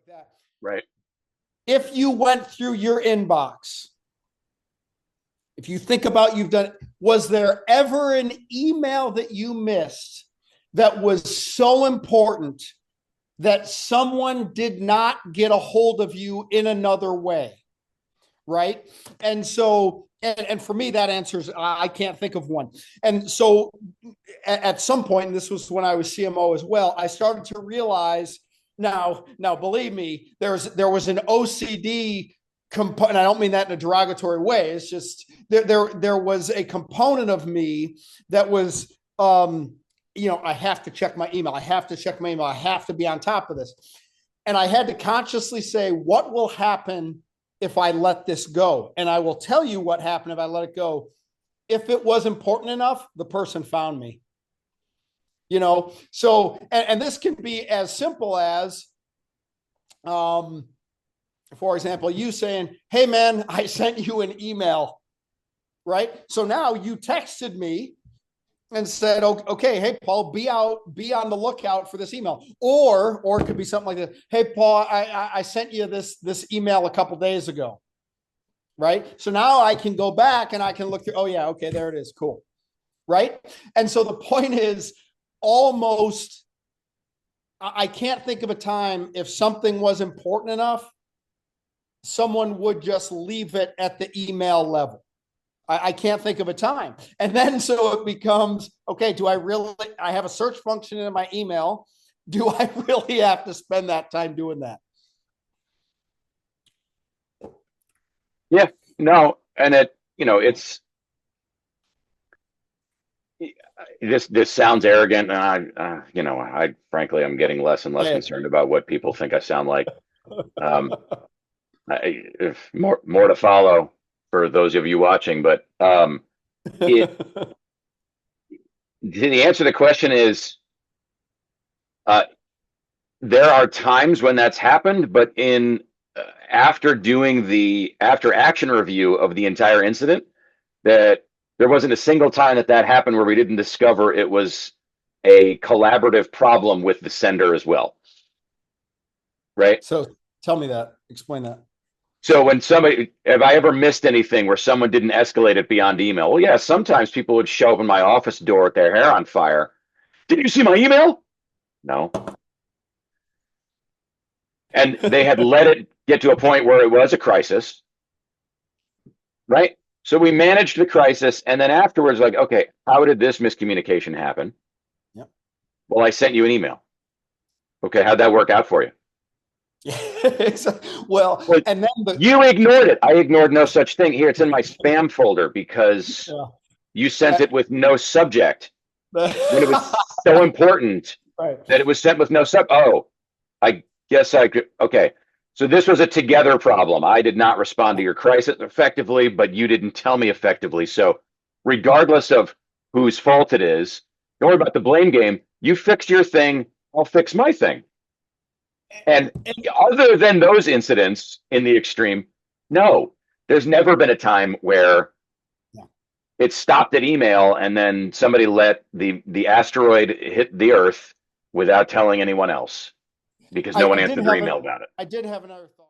that. Right. If you went through your inbox, if you think about you've done, was there ever an email that you missed that was so important that someone did not get a hold of you in another way? Right. And so, and for me, that answers, I can't think of one. And so at some point, and this was when I was CMO as well, I started to realize now, believe me, there was an OCD component. I don't mean that in a derogatory way. It's just there was a component of me that was, I have to check my email. I have to check my email. I have to be on top of this. And I had to consciously say, what will happen if I let this go? And I will tell you what happened if I let it go. If it was important enough, the person found me. So, and this can be as simple as, for example, you saying, hey man, I sent you an email, right? So now you texted me and said, okay, hey Paul, be on the lookout for this email. Or it could be something like this. Hey Paul, I sent you this email a couple days ago. Right. So now I can go back and I can look through, oh yeah, okay, there it is. Cool. Right. And so the point is, I can't think of a time if something was important enough, someone would just leave it at the email level. I can't think of a time. And then so it becomes, okay, I have a search function in my email. Do I really have to spend that time doing that? Yeah, no. And this sounds arrogant, and I frankly, I'm getting less and less concerned about what people think I sound like. If more to follow for those of you watching, but the answer to the question is, there are times when that's happened, but after doing the after action review of the entire incident, that there wasn't a single time that happened where we didn't discover it was a collaborative problem with the sender as well. Right. So tell me that. Explain that. So have I ever missed anything where someone didn't escalate it beyond email? Well, yeah, sometimes people would show up in my office door with their hair on fire. Did you see my email? No. And they had let it get to a point where it was a crisis. Right. So we managed the crisis, and then afterwards, like, okay, how did this miscommunication happen? Yep. Well, I sent you an email. Okay, how'd that work out for you? Well, and then you ignored it. I ignored no such thing. Here, it's in my spam folder because you sent it with no subject when it was so important that it was sent with no sub. Oh, I guess I could. Okay. So this was a together problem. I did not respond to your crisis effectively, but you didn't tell me effectively. So regardless of whose fault it is, don't worry about the blame game. You fixed your thing, I'll fix my thing. And other than those incidents in the extreme, no, there's never been a time where it stopped at email and then somebody let the asteroid hit the Earth without telling anyone else because no one answered their email about it. I did have another thought.